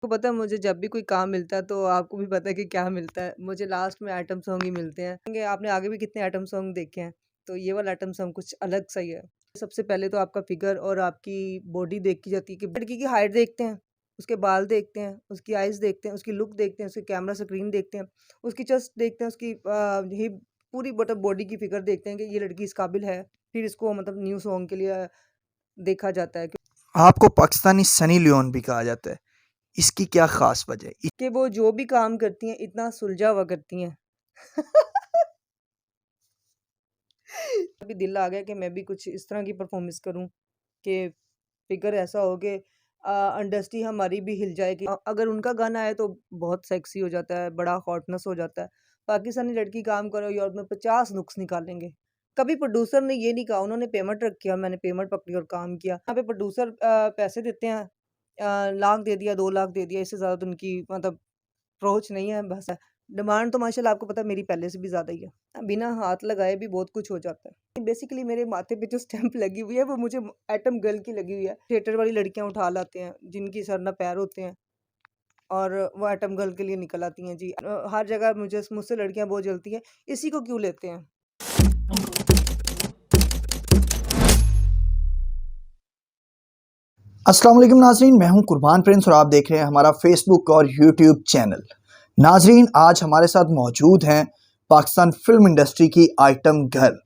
आपको पता है मुझे जब भी कोई काम मिलता है तो आपको भी पता है कि क्या मिलता है। मुझे लास्ट में आइटम सॉन्ग ही मिलते हैं। क्योंकि आपने आगे भी कितने आइटम सॉन्ग देखे हैं, तो ये वाला आइटम सॉन्ग कुछ अलग सा ही है। सबसे पहले तो आपका फिगर और आपकी बॉडी देखी जाती है कि लड़की की हाइट देखते हैं, उसके बाल देखते हैं, उसकी आइज़ देखते हैं, उसकी लुक देखते हैं, उसकी कैमरा स्क्रीन देखते हैं, उसकी चेस्ट देखते हैं, उसकी हिप पूरी मतलब बॉडी की फिगर देखते हैं कि ये लड़की इस काबिल है। फिर इसको मतलब न्यू सॉन्ग के लिए देखा जाता है आपको पाकिस्तानी सनी लियोन भी कहा जाता है। इसकी क्या ख़ास वजह है? कि वो जो भी काम करती हैं इतना सुलझा हुआ करती हैं। अभी दिल आ गया कि मैं भी कुछ इस तरह की परफॉर्मेंस करूं कि फिगर ऐसा हो कि इंडस्ट्री हमारी भी हिल जाए कि अगर उनका गाना आए तो बहुत सेक्सी हो जाता है, बड़ा हॉटनेस हो जाता है। पाकिस्तानी लड़की काम करो यूरोप में 50 नुक्स निकालेंगे। कभी प्रोड्यूसर ने ये नहीं कहा, उन्होंने पेमेंट रखी और मैंने पेमेंट पकड़ी और काम किया। यहाँ पे प्रोड्यूसर पैसे देते हैं, लाख दे दिया, 2 लाख दे दिया, इससे ज़्यादा तो उनकी मतलब अप्रोच नहीं है बस। डिमांड तो माशाल्लाह आपको पता है मेरी पहले से भी ज़्यादा ही है। बिना हाथ लगाए भी बहुत कुछ हो जाता है। बेसिकली मेरे माथे पे जो स्टैंप लगी हुई है वो मुझे एटम गर्ल की लगी हुई है। थिएटर वाली लड़कियाँ उठा लाते हैं, जिनकी सर ना पैर होते हैं और वो एटम गर्ल के लिए निकल आती हैं जी। हर जगह मुझसे लड़कियाँ बहुत जलती हैं, इसी को क्यों लेते हैं? अस्सलाम वालेकुम नाजरीन, मैं हूं कुर्बान प्रिंस और आप देख रहे हैं हमारा फेसबुक और यूट्यूब चैनल। नाजरीन, आज हमारे साथ मौजूद हैं पाकिस्तान फिल्म इंडस्ट्री की आइटम गर्ल।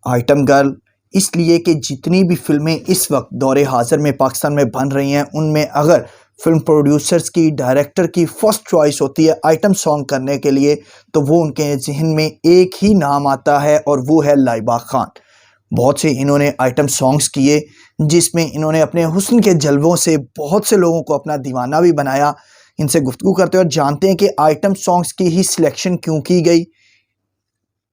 आइटम गर्ल इसलिए कि जितनी भी फिल्में इस वक्त दौरे हाजिर में पाकिस्तान में बन रही हैं, उनमें अगर फिल्म प्रोड्यूसर्स की, डायरेक्टर की फर्स्ट चॉइस होती है आइटम सॉन्ग करने के लिए, तो वो उनके जहन में एक ही नाम आता है और वो है लाइबा खान। बहुत से इन्होंने आइटम सॉन्ग्स किए जिसमें इन्होंने अपने हुस्न के जलवों से बहुत से लोगों को अपना दीवाना भी बनाया। इनसे गुफ्तगू करते हैं और जानते हैं कि आइटम सॉन्ग्स की ही सिलेक्शन क्यों की गई,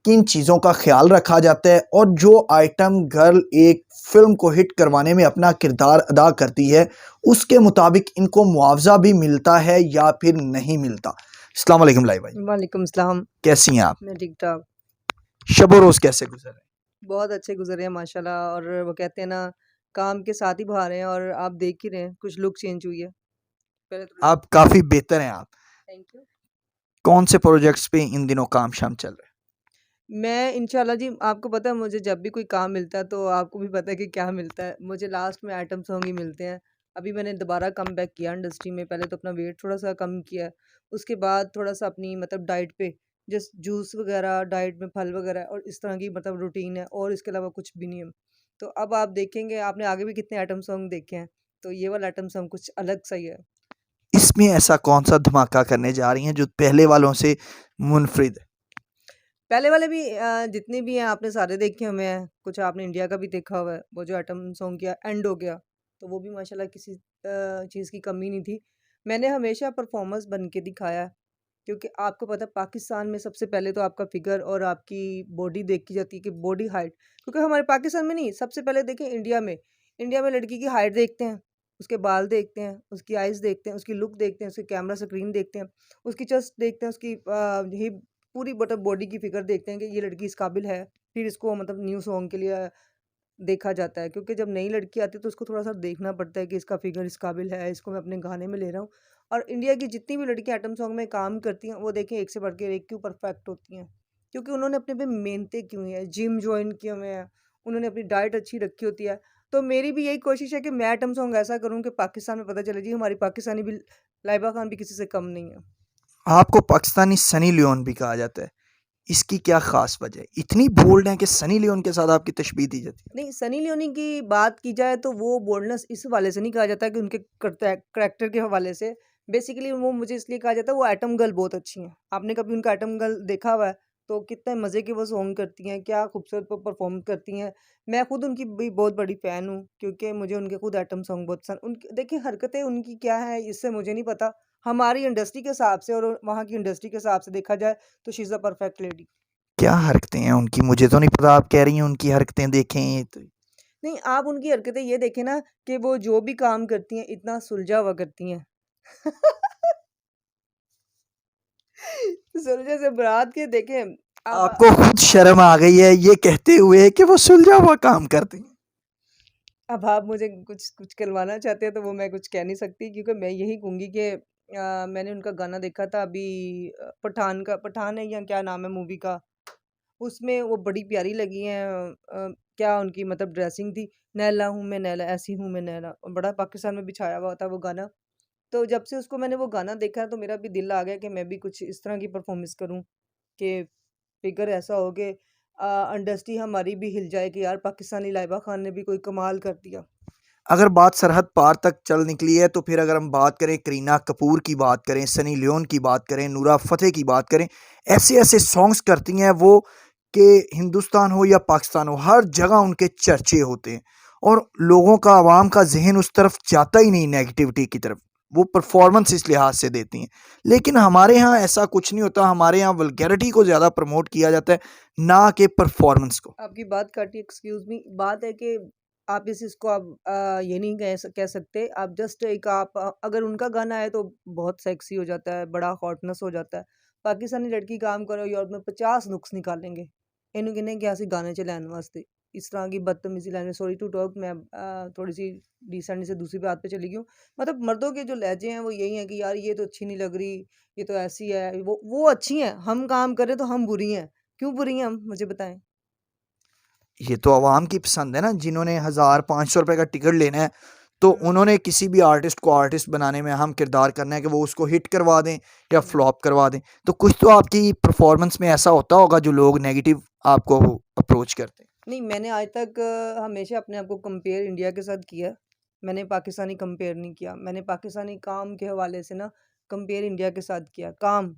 किन चीज़ों का ख्याल रखा जाता है और जो आइटम गर्ल एक फिल्म को हिट करवाने में अपना किरदार अदा करती है उसके मुताबिक इनको मुआवजा भी मिलता है या फिर नहीं मिलता। अस्सलाम वालेकुम लाई भाई, वालेकुम सलाम। कैसी हैं आप? मैं ठीक-ठाक। शब रोज़ कैसे गुजर रहे बहुत अच्छे गुज़रे हैं माशाल्लाह। और वो कहते हैं ना, काम के साथ ही बहार हैं और आप देख ही रहे हैं कुछ लुक चेंज हुई है। पहले हैं? थोड़ी आप काफ़ी बेहतर हैं आप। Thank you. कौन से प्रोजेक्ट्स पे इन दिनों काम शाम चल रहे हैं? मैं इंशाल्लाह जी, आपको पता है मुझे जब भी कोई काम मिलता है तो आपको भी पता है कि क्या मिलता है। मुझे लास्ट में आइटम सॉन्ग ही मिलते हैं। अभी मैंने दोबारा कमबैक किया इंडस्ट्री में। पहले तो अपना वेट थोड़ा-सा कम किया, उसके बाद थोड़ा-सा अपनी मतलब डाइट पे जस्ट जूस वगैरह, डाइट में फल वगैरह और इस तरह की मतलब रूटीन है और इसके अलावा कुछ भी नहीं है। तो अब आप देखेंगे, आपने आगे भी कितने आइटम सॉन्ग देखे हैं, तो ये वाला आइटम सॉन्ग कुछ अलग सा ही है। इसमें ऐसा कौन सा धमाका करने जा रही हैं जो पहले वालों से मुनफरिद है? पहले वाले भी जितने भी हैं आपने सारे देखे हुए हैं, कुछ आपने इंडिया का भी देखा हुआ है। वो जो आइटम सॉन्ग किया एंड हो गया, तो वो भी माशाल्लाह किसी चीज़ की कमी नहीं थी। मैंने हमेशा परफॉर्मर्स बन के दिखाया है, क्योंकि आपको पता है पाकिस्तान में सबसे पहले तो आपका फिगर और आपकी बॉडी देखी जाती है कि बॉडी हाइट, क्योंकि हमारे पाकिस्तान में नहीं, सबसे पहले देखें इंडिया में। इंडिया में लड़की की हाइट देखते हैं, उसके बाल देखते हैं, उसकी आइज़ देखते हैं, उसकी लुक देखते हैं, उसकी कैमरा स्क्रीन देखते हैं, उसकी चेस्ट देखते हैं, उसकी हिप पूरी मतलब बॉडी की फिगर देखते हैं कि ये लड़की इस काबिल है। फिर इसको मतलब न्यू सॉन्ग के लिए देखा जाता है, क्योंकि जब नई लड़की आती है तो उसको थोड़ा-सा देखना पड़ता है कि इसका फिगर इस काबिल है, इसको मैं अपने गाने में ले रहा हूँ। और इंडिया की जितनी भी लड़कियाँ आइटम सॉन्ग में काम करती हैं, वो देखें एक से बढ़ के एक क्यों परफेक्ट होती हैं। क्योंकि उन्होंने अपने पे मेहनतें की हुई हैं, जिम जॉइन किए हुए हैं, उन्होंने अपनी डाइट अच्छी रखी होती है। तो मेरी भी यही कोशिश है कि मैं आइटम सॉन्ग ऐसा करूँ कि पाकिस्तान में पता चले जी हमारी पाकिस्तानी भी लाइबा खान भी किसी से कम नहीं है। आपको पाकिस्तानी सनी लियोन भी कहा जाता है। इसकी क्या ख़ास वजह है? इतनी बोल्ड हैं कि सनी लियोन के साथ आपकी तशबीह दी जाती है। नहीं, सनी लियोनी की बात की जाए तो वो बोल्डनेस इस हवाले से नहीं कहा जाता कि उनके करैक्टर के हवाले से। बेसिकली वो मुझे इसलिए कहा जाता है वो आइटम गर्ल बहुत अच्छी हैं। आपने कभी उनका आइटम गर्ल देखा हुआ है? तो कितने मज़े के वो सॉन्ग करती हैं, क्या खूबसूरत वो परफ़ॉर्म करती हैं। मैं खुद उनकी भी बहुत बड़ी फ़ैन हूँ, क्योंकि मुझे उनके खुद आइटम सॉन्ग बहुत पसंद उनकी देखिए हरकतें उनकी क्या है इससे मुझे नहीं पता। हमारी इंडस्ट्री के हिसाब से और वहाँ की इंडस्ट्री के हिसाब से देखा जाए तो she is a perfect lady. क्या हरकतें हैं उनकी? मुझे तो नहीं पता, आप कह रही हैं उनकी हरकतें देखें तो। नहीं, आप उनकी हरकतें ये देखें ना कि वो जो भी काम करती हैं, इतना सुलझा हुआ करती हैं। सुलझे से मुराद के देखें अब आपको खुद शर्म आ गई है ये कहते हुए कि वो सुलझा हुआ काम करती हैं। अब आप मुझे कुछ कुछ करवाना चाहते हैं तो वो मैं कुछ कह नहीं सकती, क्योंकि मैं यही कहूँगी कि मैंने उनका गाना देखा था अभी, पठान का, पठान है या क्या नाम है मूवी का, उसमें वो बड़ी प्यारी लगी हैं। क्या उनकी मतलब ड्रेसिंग थी, नैला हूँ मैं नैला, ऐसी हूँ मैं नैला, और बड़ा पाकिस्तान में भी छाया हुआ था वो गाना। तो जब से उसको मैंने वो गाना देखा तो मेरा भी दिल आ गया कि मैं भी कुछ इस तरह की परफ़ॉर्मेंस करूँ, कि फ़िगर ऐसा हो कि इंडस्ट्री हमारी भी हिल जाए कि यार पाकिस्तानी लाइबा खान ने भी कोई कमाल कर दिया। अगर बात सरहद पार तक चल निकली है तो फिर अगर हम बात करें करीना कपूर की बात करें, सनी लियोन की बात करें, नूरा फतेही की बात करें, ऐसे ऐसे सॉन्ग्स करती हैं वो कि हिंदुस्तान हो या पाकिस्तान हो, हर जगह उनके चर्चे होते हैं और लोगों का, आवाम का जहन उस तरफ जाता ही नहीं नेगेटिविटी की तरफ। वो परफॉर्मेंस इस लिहाज से देती हैं। लेकिन हमारे यहाँ ऐसा कुछ नहीं होता, हमारे यहाँ वल्गैरिटी को ज़्यादा प्रमोट किया जाता है, ना कि परफॉर्मेंस को। आपकी बात काटी, एक्सक्यूज़ मी, बात है कि आप इस चीज़ को आप ये नहीं कह सकते। आप जस्ट एक आप अगर उनका गाना है तो बहुत सेक्सी हो जाता है, बड़ा हॉटनेस हो जाता है। पाकिस्तानी लड़की काम करो यूरोप में 50 नुक्स निकालेंगे। इन्हू कहने क्या सी गाने च लैन वास्ते। इस तरह की बदतमीज़ी लैन, सॉरी टू टॉक, मैं थोड़ी-सी डिसेंट से दूसरी बात पे चली गई हूँ। मतलब मर्दों के जो लहज़े हैं वो यही हैं कि यार ये तो अच्छी नहीं लग रही, ये तो ऐसी है, वो अच्छी हैं, हम काम करें तो हम बुरी हैं। क्यों बुरी हैं हम? मुझे बताएँ। ये तो आवाम की पसंद है ना, जिन्होंने 1,000-500 रुपए का टिकट लेना है तो हुँ। उन्होंने किसी भी आर्टिस्ट को आर्टिस्ट बनाने में अहम किरदार करना है कि वो उसको हिट करवा दें या हुँ। फ्लॉप करवा दें। तो कुछ तो आपकी परफॉर्मेंस में ऐसा होता होगा जो लोग नेगेटिव आपको अप्रोच करते हैं। नहीं, मैंने आज तक हमेशा अपने आप को कंपेयर इंडिया के साथ किया है। मैंने पाकिस्तानी कंपेयर नहीं किया। मैंने पाकिस्तानी काम के हवाले से ना कंपेयर इंडिया के साथ किया, काम।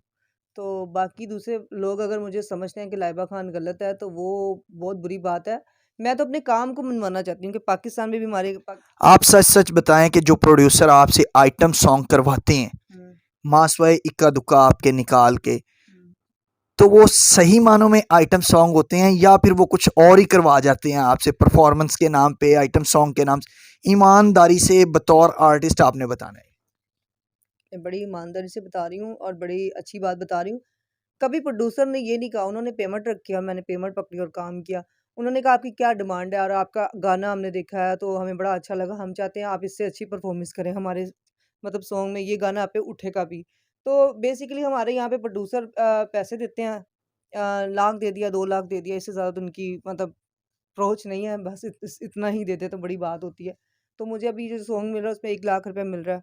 तो बाकी दूसरे लोग अगर मुझे समझते हैं कि लाइबा खान गलत है, तो वो बहुत बुरी बात है। मैं तो अपने काम को मनवाना चाहती हूँ कि पाकिस्तान में भी हमारे आप सच सच बताएं कि जो प्रोड्यूसर आपसे आइटम सॉन्ग करवाते हैं हुँ, मास वाए इक्का दुक्का आपके निकाल के, हुँ। तो वो सही मानों में आइटम सॉन्ग होते हैं या फिर वो कुछ और ही करवा जाते हैं आपसे परफॉर्मेंस के नाम पे, आइटम सॉन्ग के नाम से? ईमानदारी से बतौर आर्टिस्ट आपने बताना है। मैं बड़ी ईमानदारी से बता रही हूँ और बड़ी अच्छी बात बता रही हूँ। कभी प्रोड्यूसर ने ये नहीं कहा, उन्होंने पेमेंट रखी और मैंने पेमेंट पकड़ी और काम किया। उन्होंने कहा आपकी क्या डिमांड है, और आपका गाना हमने देखा है तो हमें बड़ा अच्छा लगा, हम चाहते हैं आप इससे अच्छी परफ़ॉर्मेंस करें हमारे मतलब सॉन्ग में, ये गाना आप पे उठेगा भी। तो बेसिकली हमारे यहाँ पे प्रोड्यूसर पैसे देते हैं, लाख दे दिया, 2 लाख दे दिया, इससे ज़्यादा तो उनकी मतलब अप्रोच नहीं है, बस इतना ही देते तो बड़ी बात होती है। तो मुझे अभी जो सॉन्ग मिल रहा है उसमें 1 लाख रुपए मिल रहा है।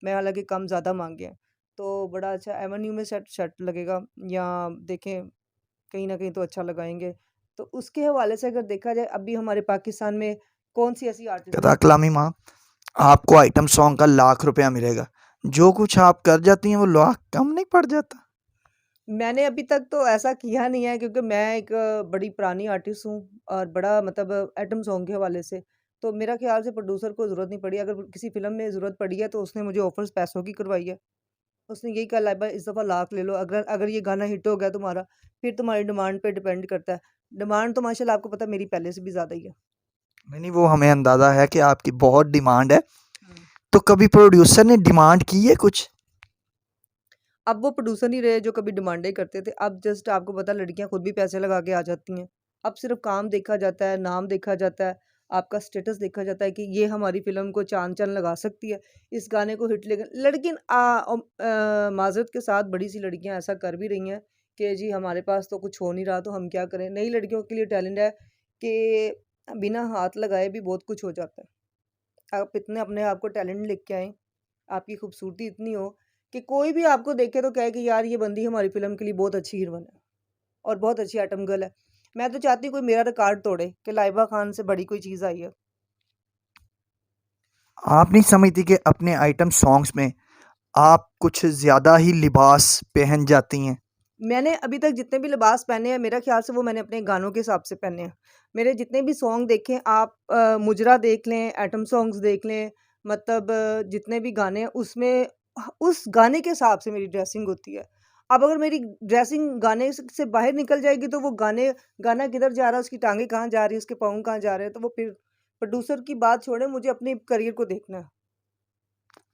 मैं हालाँकि कम ज़्यादा माँगे हैं। तो बड़ा अच्छा एवेन्यू में सेट सेट लगेगा, या देखें कहीं न कहीं तो अच्छा लगाएँगे। तो उसके हवाले से अगर देखा जाए अभी हमारे पाकिस्तान में कौन-सी ऐसी आर्टिस्ट कथा कलामी माँ, आपको आइटम सॉन्ग का लाख रुपया मिलेगा, जो कुछ आप कर जाती हैं वो लाख कम नहीं पड़ जाता? मैंने अभी तक तो ऐसा किया नहीं है, क्योंकि मैं एक बड़ी पुरानी आर्टिस्ट हूँ और बड़ा मतलब आइटम सॉन्ग के हवाले से। तो मेरा ख़्याल से प्रोड्यूसर को ज़रूरत नहीं पड़ी। अगर किसी फ़िल्म में ज़रूरत पड़ी है तो उसने मुझे ऑफ़र्स पैसों की करवाई है। उसने यही कहा लाइबा इस दफ़ा लाख ले लो, अगर अगर ये गाना हिट हो गया तुम्हारा, फिर तुम्हारी डिमांड पे डिपेंड करता है। डिमांड तो माशाल्लाह आपको पता है मेरी पहले से भी ज़्यादा ही है। नहीं नहीं, वो हमें अंदाज़ा है कि आपकी बहुत डिमांड है। हुँ। तो कभी प्रोड्यूसर ने डिमांड की है कुछ? अब वो प्रोड्यूसर नहीं रहे जो कभी डिमांडें करते थे। अब जस्ट आपको पता है लड़कियाँ खुद भी पैसे लगा के आ जाती हैं। अब सिर्फ़ काम देखा जाता है, नाम देखा जाता है, आपका स्टेटस देखा जाता है कि ये हमारी फ़िल्म को चाँद-चाँद लगा सकती है, इस गाने को हिट लेगा, लेकिन माज़रत के साथ बड़ी-सी लड़कियाँ ऐसा कर भी रही हैं कि जी हमारे पास तो कुछ हो नहीं रहा तो हम क्या करें? नई लड़कियों के लिए टैलेंट है कि बिना हाथ लगाए भी बहुत कुछ हो जाता है। आप इतने अपने आप को टैलेंट लेके आएँ, आपकी खूबसूरती इतनी हो कि कोई भी आपको देखे तो कहे कि यार ये बंदी हमारी फ़िल्म के लिए बहुत अच्छी हीरोइन है और बहुत अच्छी आइटम गर्ल है। मैं तो चाहती हूँ कोई मेरा रिकॉर्ड तोड़े कि लाइबा खान से बड़ी कोई चीज़ आई है। आप नहीं समझती कि अपने आइटम सॉन्ग्स में आप कुछ ज़्यादा ही लिबास पहन जाती हैं? मैंने अभी तक जितने भी लिबास पहने हैं, मेरा ख़्याल से वो मैंने अपने गानों के हिसाब से पहने हैं। मेरे जितने भी सॉन्ग देखें आप, मुजरा देख लें, एटम सॉन्ग्स देख लें, मतलब जितने भी गाने हैं उसमें उस गाने के हिसाब से मेरी ड्रेसिंग होती है। अब अगर मेरी ड्रेसिंग गाने से बाहर निकल जाएगी तो वो गाना किधर जा रहा है, उसकी टाँगें कहाँ जा रही है, उसके पाँव कहाँ जा रहे हैं, तो वो फिर प्रोड्यूसर की बात छोड़ें, मुझे अपने करियर को देखना है।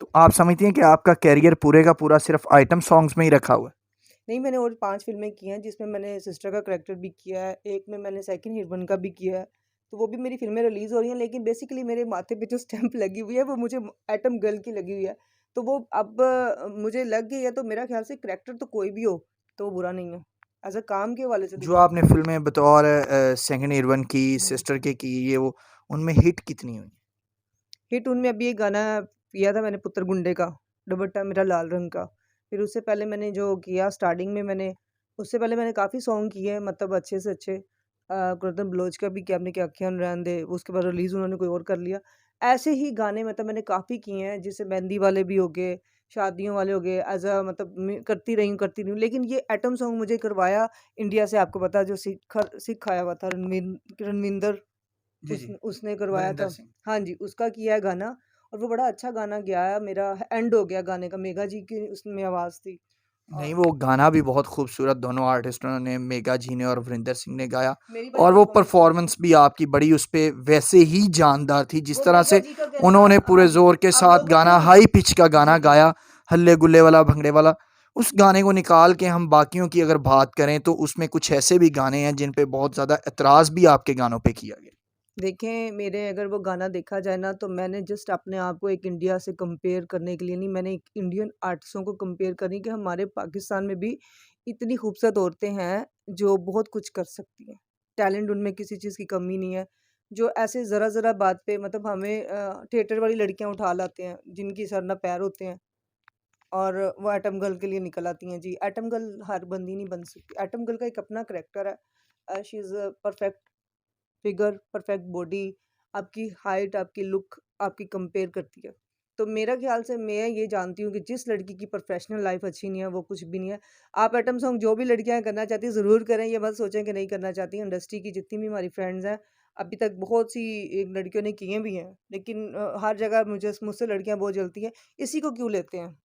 तो आप समझती हैं कि आपका करियर पूरे का पूरा सिर्फ़ आइटम सॉन्ग्स में ही रखा हुआ है? नहीं, मैंने और 5 फ़िल्में की हैं जिसमें मैंने सिस्टर का कैरेक्टर भी किया है, एक में मैंने सेकंड हीरोइन का भी किया है। तो वो भी मेरी फ़िल्में रिलीज़ हो रही हैं, लेकिन बेसिकली मेरे माथे पे जो स्टैम्प लगी हुई है वो मुझे एटम गर्ल की लगी हुई है। तो वो अब मुझे लग गई है, तो मेरा ख़्याल से करैक्टर तो कोई भी हो, तो वो बुरा नहीं है। एज़ अ काम के हवाले से जो देखा आपने फ़िल्में बतौर सेकंड हीरोइन की, हुँ। सिस्टर के की, ये वो, उनमें हिट कितनी हुई? हिट उनमें अभी एक गाना किया था मैंने पुत्र गुंडे का, दुपट्टा मेरा लाल रंग का। फिर उससे पहले मैंने जो किया स्टार्टिंग में उससे पहले मैंने काफ़ी सॉन्ग किए हैं, मतलब अच्छे से अच्छे। कुलदीप बलोच का भी क्या आपने क्या किया रहने दे, उसके बाद रिलीज़ उन्होंने कोई और कर लिया। ऐसे ही गाने मतलब मैंने काफ़ी किए हैं, जैसे मेहंदी वाले भी हो गए, शादियों वाले हो गए, एज़ अ मतलब मैं करती रही हूँ। लेकिन ये एटम सॉन्ग मुझे करवाया इंडिया से, आपको पता है जो सिख आया हुआ था रणविंदर, जी, जी। उसने करवाया वरिंदर था। सिंह। हाँ जी, उसका किया है गाना, और वो बड़ा अच्छा गाना गया है, मेरा एंड हो गया गाने का, मेघा जी की उसमें आवाज़ थी। नहीं, और वो गाना भी बहुत खूबसूरत दोनों आर्टिस्टों ने, मेघा जी ने और वरिंदर सिंह ने गाया, मेरी वाली और वो परफ़ॉर्मेंस में परफ़ॉर्मेंस भी आपकी बड़ी उस पे वैसे ही जानदार थी, जिस वो तरह मेघा से जी का कहना, उन्होंने पूरे हाँ जी, ज़ोर के आप साथ लोगों गाना, को हाई पिच का गाना जी, जी। गाया, हल्ले-गुल्ले वाला, भंगड़े वाला। उस गाने को निकाल के हम बाकियों की अगर बात करें, तो उसमें कुछ ऐसे भी गाने हैं जिन पे बहुत ज़्यादा ऐतराज़ भी आपके गानों पे किया गया। देखें, मेरे अगर वो गाना देखा जाए ना, तो मैंने जस्ट अपने आप को एक इंडिया से कंपेयर करने के लिए नहीं, मैंने एक इंडियन आर्टिस्टों को कंपेयर करी कि हमारे पाकिस्तान में भी इतनी खूबसूरत औरतें हैं, जो बहुत कुछ कर सकती हैं। टैलेंट उनमें किसी चीज़ की कमी नहीं है, जो ऐसे ज़रा-ज़रा बात पे मतलब हमें थिएटर वाली लड़कियाँ उठा लाते हैं, जिनकी सर ना पैर होते हैं, और वो एटम गर्ल के लिए निकल आती हैं। जी, एटम गर्ल हर बंदी नहीं बन सकती। एटम गर्ल का एक अपना करैक्टर है। She is perfect figure, perfect body, आपकी हाइट, आपकी लुक आपकी कंपेयर करती है। तो मेरा ख़्याल से मैं ये जानती हूँ कि जिस लड़की की प्रोफ़ेशनल लाइफ़ अच्छी नहीं है, वो कुछ भी नहीं है। आप एटम सॉन्ग जो भी लड़कियाँ करना चाहती हैं, ज़रूर करें, ये मत सोचें कि नहीं करना चाहती। इंडस्ट्री की जितनी भी हमारी फ्रेंड्स हैं, अभी तक बहुत सी लड़कियों ने किए भी हैं। लेकिन हर जगह मुझसे लड़कियाँ बहुत जलती हैं, इसी को क्यों लेते हैं?